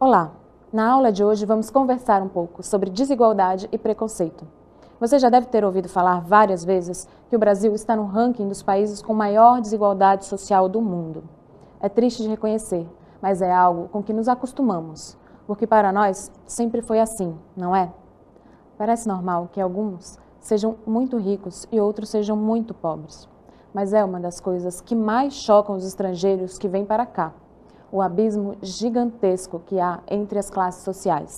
Olá! Na aula de hoje vamos conversar um pouco sobre desigualdade e preconceito. Você já deve ter ouvido falar várias vezes que o Brasil está no ranking dos países com maior desigualdade social do mundo. É triste de reconhecer, mas é algo com que nos acostumamos, porque para nós sempre foi assim, não é? Parece normal que alguns sejam muito ricos e outros sejam muito pobres, mas é uma das coisas que mais chocam os estrangeiros que vêm para cá. O abismo gigantesco que há entre as classes sociais.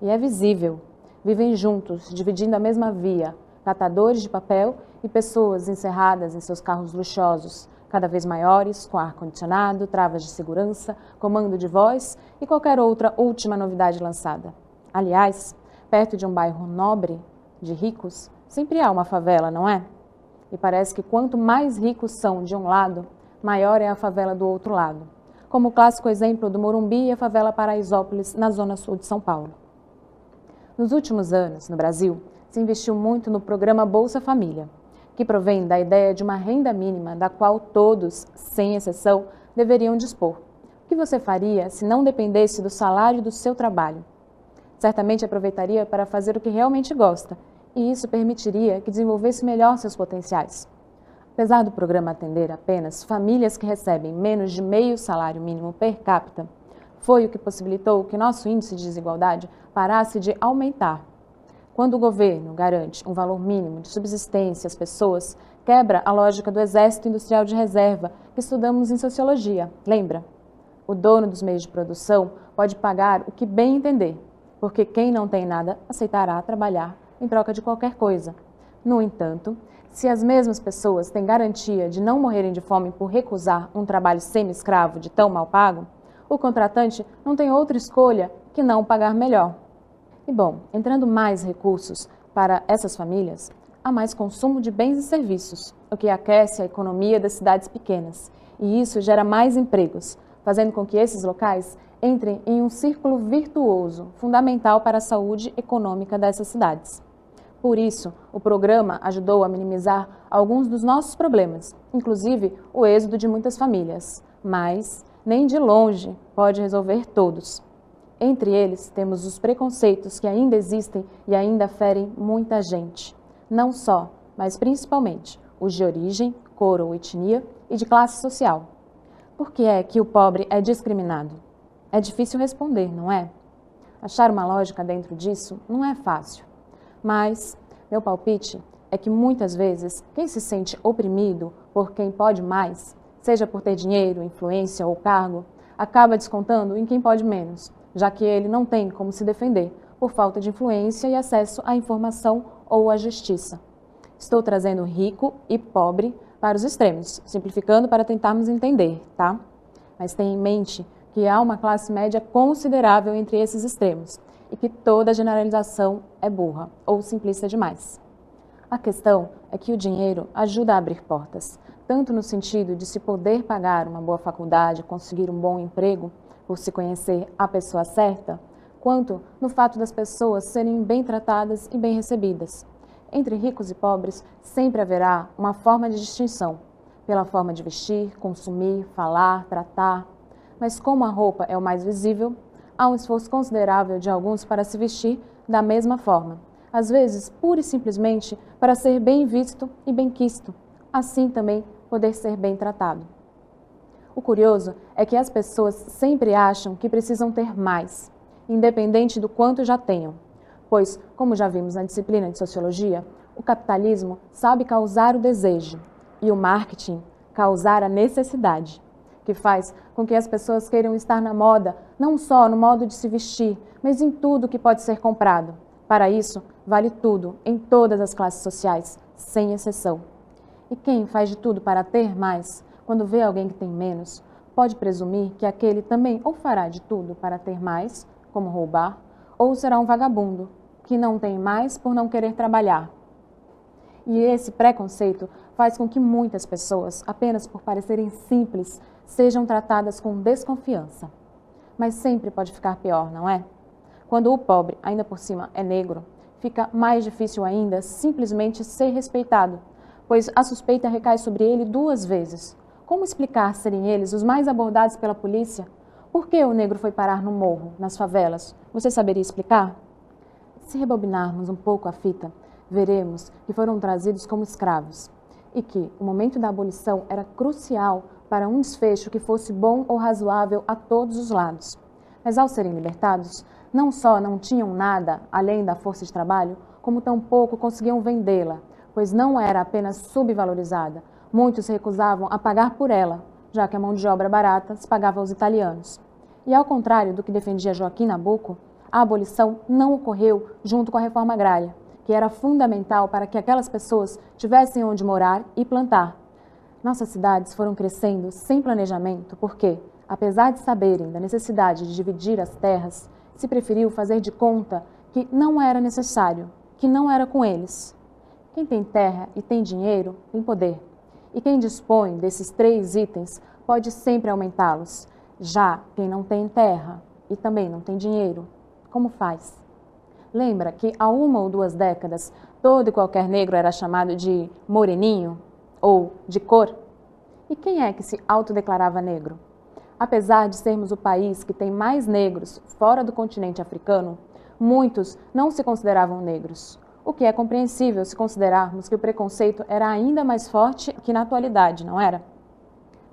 E é visível. Vivem juntos, dividindo a mesma via, catadores de papel e pessoas encerradas em seus carros luxuosos, cada vez maiores, com ar-condicionado, travas de segurança, comando de voz e qualquer outra última novidade lançada. Aliás, perto de um bairro nobre, de ricos, sempre há uma favela, não é? E parece que quanto mais ricos são de um lado, maior é a favela do outro lado. Como o clássico exemplo do Morumbi e a favela Paraisópolis, na zona sul de São Paulo. Nos últimos anos, no Brasil, se investiu muito no programa Bolsa Família, que provém da ideia de uma renda mínima da qual todos, sem exceção, deveriam dispor. O que você faria se não dependesse do salário do seu trabalho? Certamente aproveitaria para fazer o que realmente gosta, e isso permitiria que desenvolvesse melhor seus potenciais. Apesar do programa atender apenas famílias que recebem menos de meio salário mínimo per capita, foi o que possibilitou que nosso índice de desigualdade parasse de aumentar. Quando o governo garante um valor mínimo de subsistência às pessoas, quebra a lógica do exército industrial de reserva que estudamos em sociologia, lembra? O dono dos meios de produção pode pagar o que bem entender, porque quem não tem nada aceitará trabalhar em troca de qualquer coisa. No entanto, se as mesmas pessoas têm garantia de não morrerem de fome por recusar um trabalho semi-escravo de tão mal pago, o contratante não tem outra escolha que não pagar melhor. E bom, entrando mais recursos para essas famílias, há mais consumo de bens e serviços, o que aquece a economia das cidades pequenas. E isso gera mais empregos, fazendo com que esses locais entrem em um círculo virtuoso, fundamental para a saúde econômica dessas cidades. Por isso, o programa ajudou a minimizar alguns dos nossos problemas, inclusive o êxodo de muitas famílias, mas nem de longe pode resolver todos. Entre eles, temos os preconceitos que ainda existem e ainda ferem muita gente. Não só, mas principalmente, os de origem, cor ou etnia e de classe social. Por que é que o pobre é discriminado? É difícil responder, não é? Achar uma lógica dentro disso não é fácil. Mas meu palpite é que muitas vezes quem se sente oprimido por quem pode mais, seja por ter dinheiro, influência ou cargo, acaba descontando em quem pode menos, já que ele não tem como se defender por falta de influência e acesso à informação ou à justiça. Estou trazendo rico e pobre para os extremos, simplificando para tentarmos entender, tá? Mas tenha em mente que há uma classe média considerável entre esses extremos e que toda generalização é burra ou simplista demais. A questão é que o dinheiro ajuda a abrir portas, tanto no sentido de se poder pagar uma boa faculdade, conseguir um bom emprego, por se conhecer a pessoa certa, quanto no fato das pessoas serem bem tratadas e bem recebidas. Entre ricos e pobres sempre haverá uma forma de distinção, pela forma de vestir, consumir, falar, tratar. Mas como a roupa é o mais visível, há um esforço considerável de alguns para se vestir da mesma forma, às vezes pura e simplesmente para ser bem visto e bem quisto, assim também poder ser bem tratado. O curioso é que as pessoas sempre acham que precisam ter mais, independente do quanto já tenham, pois, como já vimos na disciplina de sociologia, o capitalismo sabe causar o desejo e o marketing causar a necessidade, que faz com que as pessoas queiram estar na moda, não só no modo de se vestir, mas em tudo que pode ser comprado. Para isso, vale tudo, em todas as classes sociais, sem exceção. E quem faz de tudo para ter mais, quando vê alguém que tem menos, pode presumir que aquele também ou fará de tudo para ter mais, como roubar, ou será um vagabundo, que não tem mais por não querer trabalhar. E esse preconceito faz com que muitas pessoas, apenas por parecerem simples, sejam tratadas com desconfiança. Mas sempre pode ficar pior, não é? Quando o pobre, ainda por cima, é negro, fica mais difícil ainda simplesmente ser respeitado, pois a suspeita recai sobre ele 2 vezes. Como explicar serem eles os mais abordados pela polícia? Por que o negro foi parar no morro, nas favelas? Você saberia explicar? Se rebobinarmos um pouco a fita, veremos que foram trazidos como escravos e que o momento da abolição era crucial para um desfecho que fosse bom ou razoável a todos os lados. Mas ao serem libertados, não só não tinham nada além da força de trabalho, como tampouco conseguiam vendê-la, pois não era apenas subvalorizada. Muitos se recusavam a pagar por ela, já que a mão de obra barata se pagava aos italianos. E ao contrário do que defendia Joaquim Nabuco, a abolição não ocorreu junto com a reforma agrária, que era fundamental para que aquelas pessoas tivessem onde morar e plantar. Nossas cidades foram crescendo sem planejamento porque, apesar de saberem da necessidade de dividir as terras, se preferiu fazer de conta que não era necessário, que não era com eles. Quem tem terra e tem dinheiro, tem poder. E quem dispõe desses 3 itens pode sempre aumentá-los. Já quem não tem terra e também não tem dinheiro, como faz? Lembra que há 1 ou 2 décadas, todo e qualquer negro era chamado de moreninho ou de cor? E quem é que se autodeclarava negro? Apesar de sermos o país que tem mais negros fora do continente africano, muitos não se consideravam negros, o que é compreensível se considerarmos que o preconceito era ainda mais forte que na atualidade, não era?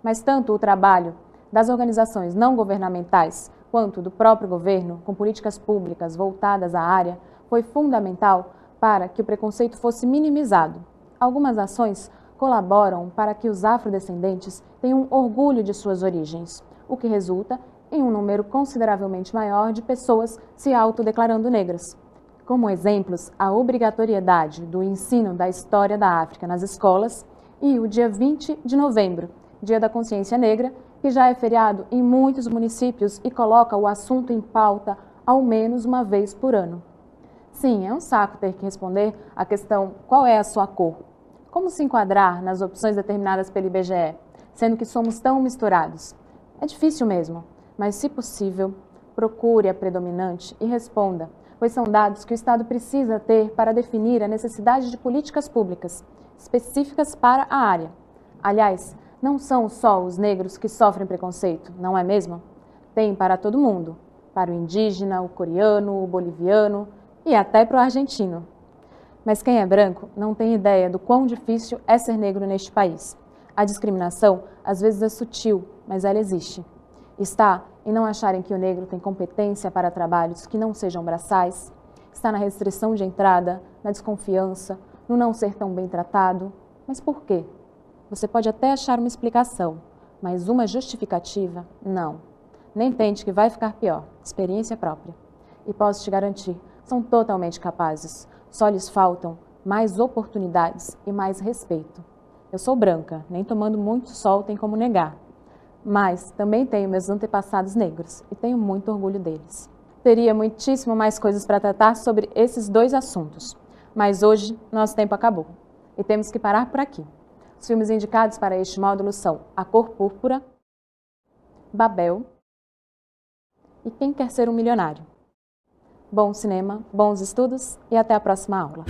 Mas tanto o trabalho das organizações não governamentais quanto do próprio governo, com políticas públicas voltadas à área, foi fundamental para que o preconceito fosse minimizado. Algumas ações colaboram para que os afrodescendentes tenham orgulho de suas origens, o que resulta em um número consideravelmente maior de pessoas se autodeclarando negras. Como exemplos, a obrigatoriedade do ensino da história da África nas escolas e o dia 20 de novembro, Dia da Consciência Negra, que já é feriado em muitos municípios e coloca o assunto em pauta ao menos uma vez por ano. Sim, é um saco ter que responder à questão qual é a sua cor. Como se enquadrar nas opções determinadas pelo IBGE, sendo que somos tão misturados? É difícil mesmo, mas se possível, procure a predominante e responda, pois são dados que o Estado precisa ter para definir a necessidade de políticas públicas específicas para a área. Aliás, não são só os negros que sofrem preconceito, não é mesmo? Tem para todo mundo, para o indígena, o coreano, o boliviano e até para o argentino. Mas quem é branco não tem ideia do quão difícil é ser negro neste país. A discriminação às vezes é sutil, mas ela existe. Está em não acharem que o negro tem competência para trabalhos que não sejam braçais, está na restrição de entrada, na desconfiança, no não ser tão bem tratado. Mas por quê? Você pode até achar uma explicação, mas uma justificativa, não. Nem tente que vai ficar pior, experiência própria. E posso te garantir, são totalmente capazes. Só lhes faltam mais oportunidades e mais respeito. Eu sou branca, nem tomando muito sol tem como negar. Mas também tenho meus antepassados negros e tenho muito orgulho deles. Teria muitíssimo mais coisas para tratar sobre esses 2 assuntos. Mas hoje nosso tempo acabou e temos que parar por aqui. Os filmes indicados para este módulo são A Cor Púrpura, Babel e Quem Quer Ser um Milionário. Bom cinema, bons estudos e até a próxima aula.